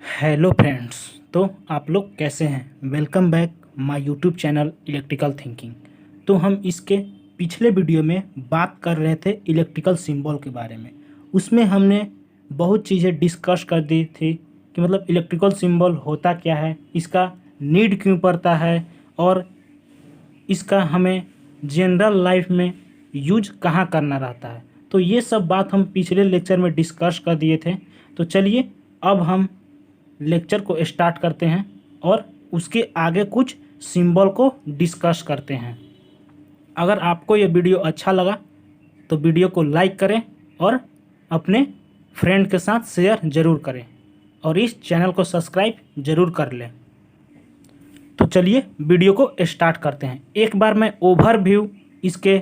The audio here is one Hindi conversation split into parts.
Hello friends. तो आप लोग कैसे हैं? Welcome back my YouTube channel electrical thinking. तो हम इसके पिछले वीडियो में बात कर रहे थे इलेक्ट्रिकल सिंबल के बारे में। उसमें हमने बहुत चीज़ें डिस्कस कर दी थी कि मतलब इलेक्ट्रिकल सिंबल होता क्या है, इसका नीड क्यों पड़ता है और इसका हमें जनरल लाइफ में यूज कहाँ करना रहता है। तो ये सब बात हम पिछले लेक्चर में डिस्कस कर दिए थे। तो चलिए अब हम लेक्चर को स्टार्ट करते हैं और उसके आगे कुछ सिंबल को डिस्कस करते हैं। अगर आपको ये वीडियो अच्छा लगा तो वीडियो को लाइक करें और अपने फ्रेंड के साथ शेयर ज़रूर करें और इस चैनल को सब्सक्राइब ज़रूर कर लें। तो चलिए वीडियो को स्टार्ट करते हैं। एक बार मैं ओवरव्यू इसके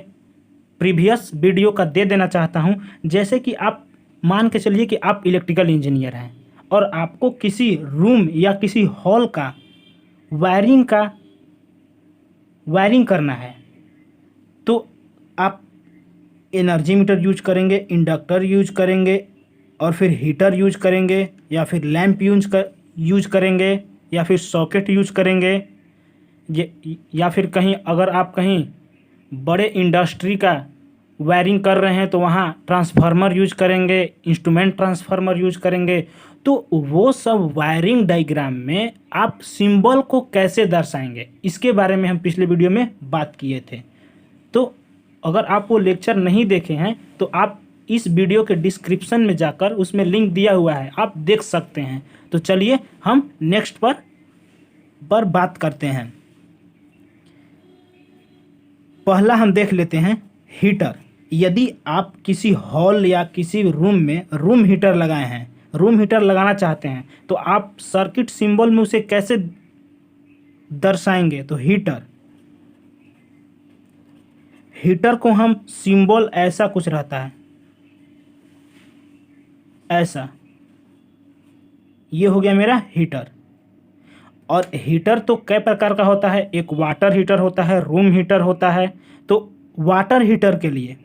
प्रीवियस वीडियो का दे देना चाहता हूं। जैसे कि आप मान के चलिए कि आप इलेक्ट्रिकल इंजीनियर हैं और आपको किसी रूम या किसी हॉल का वायरिंग करना है, तो आप एनर्जी मीटर यूज करेंगे, इंडक्टर यूज करेंगे और फिर हीटर यूज करेंगे या फिर लैंप यूज करेंगे या फिर सॉकेट यूज करेंगे या फिर कहीं अगर आप कहीं बड़े इंडस्ट्री का वायरिंग कर रहे हैं तो वहाँ ट्रांसफार्मर यूज करेंगे, इंस्ट्रूमेंट ट्रांसफार्मर यूज करेंगे। तो वो सब वायरिंग डायग्राम में आप सिंबल को कैसे दर्शाएंगे, इसके बारे में हम पिछले वीडियो में बात किए थे। तो अगर आप वो लेक्चर नहीं देखे हैं तो आप इस वीडियो के डिस्क्रिप्शन में जाकर उसमें लिंक दिया हुआ है, आप देख सकते हैं। तो चलिए हम नेक्स्ट पर बात करते हैं। पहला हम देख लेते हैं हीटर। यदि आप किसी हॉल या किसी रूम में रूम हीटर लगाए हैं, रूम हीटर लगाना चाहते हैं, तो आप सर्किट सिंबल में उसे कैसे दर्शाएंगे? तो हीटर को हम सिंबल ऐसा कुछ रहता है, ऐसा। ये हो गया मेरा हीटर। और हीटर तो कई प्रकार का होता है, एक वाटर हीटर होता है, रूम हीटर होता है। तो वाटर हीटर के लिए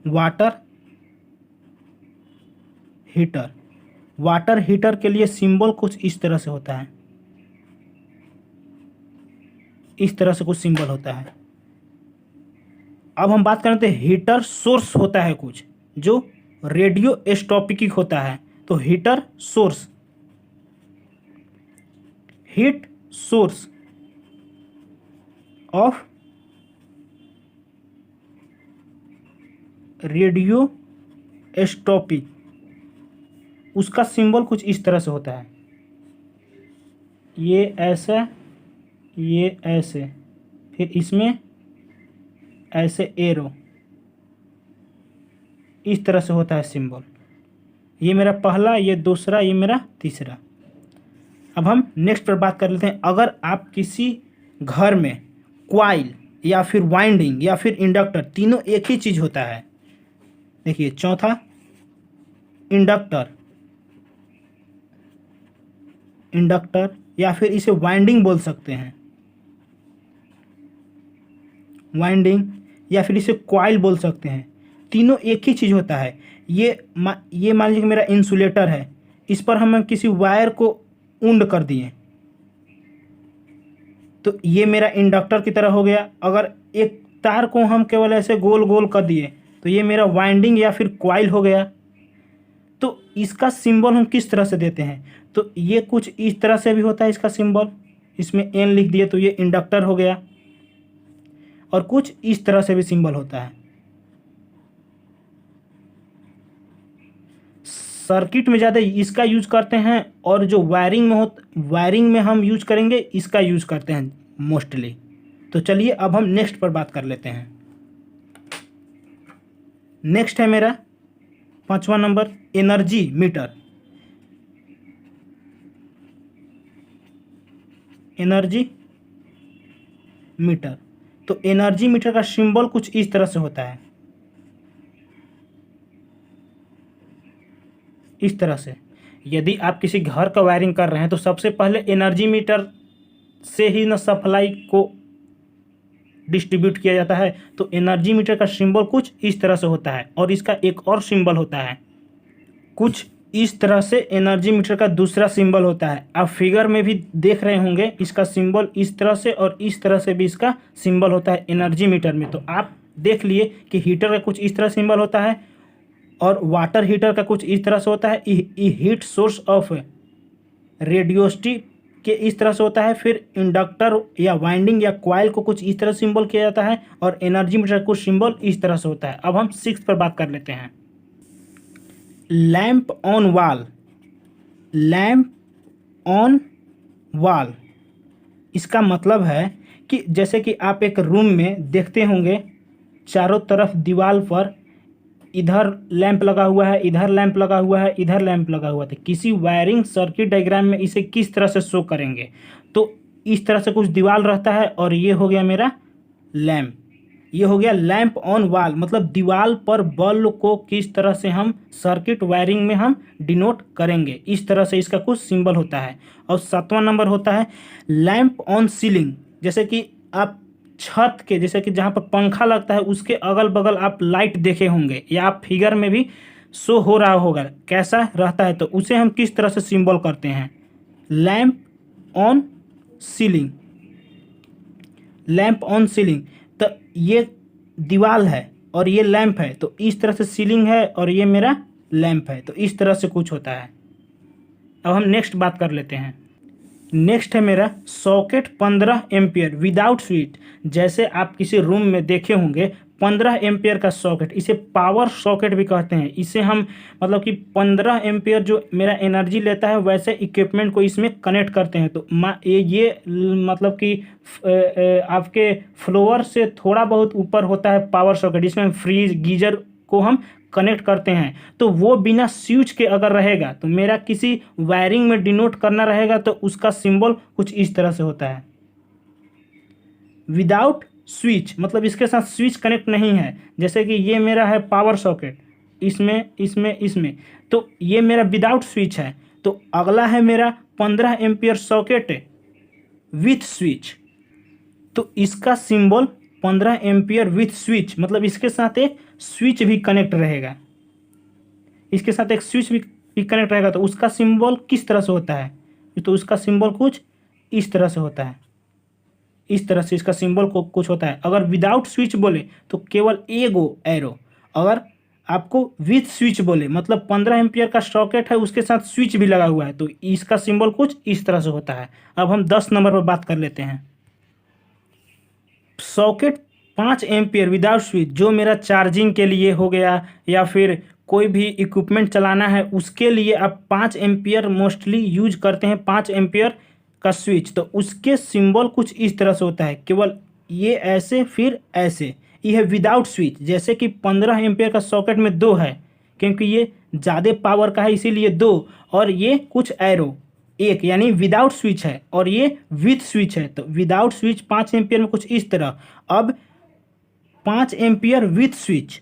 हीटर वाटर हीटर के लिए सिंबल कुछ इस तरह से होता है, इस तरह से कुछ सिंबल होता है। अब हम बात करते हैं हीटर सोर्स होता है कुछ जो रेडियो स्टॉपिक होता है। तो heater source, heat source of radioisotopic, उसका सिंबल कुछ इस तरह से होता है, ये ऐसा, ये ऐसे, फिर इसमें ऐसे एरो, इस तरह से होता है सिंबल। ये मेरा पहला, ये दूसरा, ये मेरा तीसरा। अब हम नेक्स्ट पर बात कर लेते हैं। अगर आप किसी घर में क्वाइल या फिर वाइंडिंग या फिर इंडक्टर, तीनों एक ही चीज़ होता है। देखिए चौथा इंडक्टर या फिर इसे वाइंडिंग बोल सकते हैं, वाइंडिंग, या फिर इसे क्वाइल बोल सकते हैं। तीनों एक ही चीज़ होता है। ये मान लीजिए कि मेरा इंसुलेटर है, इस पर हम किसी वायर को उंड कर दिए तो ये मेरा इंडक्टर की तरह हो गया। अगर एक तार को हम केवल ऐसे गोल गोल कर दिए तो ये मेरा वाइंडिंग या फिर क्वाइल हो गया। तो इसका सिंबल हम किस तरह से देते हैं? तो ये कुछ इस तरह से भी होता है इसका सिंबल, इसमें एन लिख दिए तो ये इंडक्टर हो गया। और कुछ इस तरह से भी सिंबल होता है। सर्किट में ज़्यादा इसका यूज करते हैं और जो वायरिंग में हम यूज करेंगे इसका यूज करते हैं मोस्टली। तो चलिए अब हम नेक्स्ट पर बात कर लेते हैं। नेक्स्ट है मेरा 5वां number, energy meter. Energy meter, तो एनर्जी मीटर का सिंबल कुछ इस तरह से होता है, इस तरह से। यदि आप किसी घर का वायरिंग कर रहे हैं तो सबसे पहले एनर्जी मीटर से ही न सप्लाई को डिस्ट्रीब्यूट किया जाता है। तो एनर्जी मीटर का सिंबल कुछ इस तरह से होता है। और इसका एक और सिंबल होता है कुछ इस तरह से एनर्जी मीटर का दूसरा सिंबल होता है। आप फिगर में भी देख रहे होंगे इसका सिंबल इस तरह से और इस तरह से भी इसका सिंबल होता है एनर्जी मीटर में। तो आप देख लिए कि हीटर का कुछ इस तरह सिंबल होता है और वाटर हीटर का कुछ इस तरह से होता है। हीट सोर्स ऑफ रेडियोसिटी के इस तरह से होता है। फिर इंडक्टर या वाइंडिंग या कॉइल को कुछ इस तरह सिंबल किया जाता है और एनर्जी मीटर का कुछ सिंबल इस तरह से होता है। अब हम 6 पर बात कर लेते हैं। Lamp on wall, lamp on wall इसका मतलब है कि जैसे कि आप एक रूम में देखते होंगे चारों तरफ दीवार पर इधर लैंप लगा हुआ है, इधर लैंप लगा हुआ है, इधर लैंप लगा हुआ था। किसी वायरिंग सर्किट डायग्राम में इसे किस तरह से शो करेंगे? तो इस तरह से कुछ दीवार रहता है और ये हो गया मेरा लैंप। ये हो गया लैंप ऑन वॉल, मतलब दीवार पर बल्ब को किस तरह से हम सर्किट वायरिंग में हम डिनोट करेंगे, इस तरह से इसका कुछ सिंबल होता है। और 7वां नंबर होता है लैंप ऑन सीलिंग। जैसे कि आप छत के, जैसे कि जहाँ पर पंखा लगता है उसके अगल बगल आप लाइट देखे होंगे या आप फिगर में भी शो हो रहा होगा कैसा रहता है, तो उसे हम किस तरह से सिंबल करते हैं? Lamp on ceiling, lamp on ceiling. तो ये दीवार है और ये लैंप है, तो इस तरह से सीलिंग है और ये मेरा लैंप है, तो इस तरह से कुछ होता है। अब हम नेक्स्ट बात कर लेते हैं। नेक्स्ट है मेरा सॉकेट 15 एम्पियर विदाउट स्विच। जैसे आप किसी रूम में देखे होंगे 15 एम्पियर का सॉकेट, इसे पावर सॉकेट भी कहते हैं। इसे हम मतलब कि 15 एम्पियर जो मेरा एनर्जी लेता है वैसे इक्विपमेंट को इसमें कनेक्ट करते हैं। तो ये मतलब कि आपके फ्लोर से थोड़ा बहुत ऊपर होता है पावर सॉकेट, जिसमें हम फ्रीज गीजर को हम कनेक्ट करते हैं। तो वो बिना स्विच के अगर रहेगा तो मेरा किसी वायरिंग में डिनोट करना रहेगा तो उसका सिंबल कुछ इस तरह से होता है। विदाउट स्विच मतलब इसके साथ स्विच कनेक्ट नहीं है। जैसे कि ये मेरा है पावर सॉकेट, इसमें तो ये मेरा विदाउट स्विच है। तो अगला है मेरा 15 एम्पियर सॉकेट विथ स्विच। तो इसका सिंबल 15 एम्पियर विथ स्विच, मतलब इसके साथ एक स्विच भी कनेक्ट रहेगा, इसके साथ एक स्विच भी कनेक्ट रहेगा। तो उसका सिंबल किस तरह से होता है? तो उसका सिंबल कुछ इस तरह से होता है, इस तरह से इसका सिंबल को कुछ होता है। अगर विदाउट स्विच बोले तो केवल एगो एरो, अगर आपको विथ स्विच बोले मतलब 15 एम्पियर का सॉकेट है उसके साथ स्विच भी लगा हुआ है, तो इसका सिंबल कुछ इस तरह से होता है। अब हम 10 नंबर पर बात कर लेते हैं। सॉकेट 5 एम्पियर विदाउट स्विच, जो मेरा चार्जिंग के लिए हो गया या फिर कोई भी इक्विपमेंट चलाना है उसके लिए आप 5 एम्पियर मोस्टली यूज करते हैं, 5 एम्पियर का स्विच। तो उसके सिंबल कुछ इस तरह से होता है, केवल ये ऐसे फिर ऐसे। ये है विदाउट स्विच। जैसे कि 15 एम्पियर का सॉकेट में 2 है क्योंकि ये ज़्यादा पावर का है इसीलिए 2, और ये कुछ एरो 1 यानी विदाउट स्विच है, और ये विथ स्विच है। तो विदाउट स्विच 5 एम्पियर में कुछ इस तरह। अब 5 एम्पियर विथ स्विच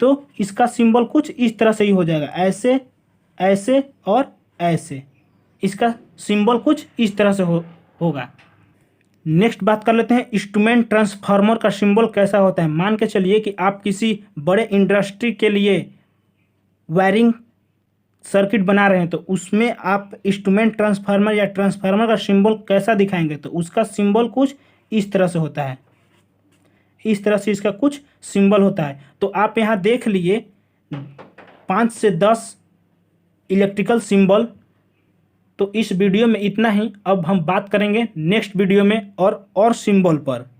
तो इसका सिंबल कुछ इस तरह से ही हो जाएगा, ऐसे ऐसे और ऐसे। इसका सिंबल कुछ इस तरह से होगा। नेक्स्ट बात कर लेते हैं इंस्ट्रूमेंट ट्रांसफार्मर का सिंबल कैसा होता है। मान के चलिए कि आप किसी बड़े इंडस्ट्री के लिए वायरिंग सर्किट बना रहे हैं, तो उसमें आप इंस्ट्रूमेंट ट्रांसफार्मर या ट्रांसफार्मर का सिंबल कैसा दिखाएंगे? तो उसका सिंबल कुछ इस तरह से होता है, इस तरह से इसका कुछ सिंबल होता है। तो आप यहाँ देख लिए 5 से 10 इलेक्ट्रिकल सिंबल। तो इस वीडियो में इतना ही। अब हम बात करेंगे नेक्स्ट वीडियो में और सिंबल पर।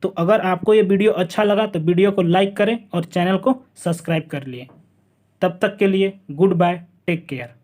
तो अगर आपको ये वीडियो अच्छा लगा तो वीडियो को लाइक करें और चैनल को सब्सक्राइब कर लिए। तब तक के लिए गुड बाय, टेक केयर।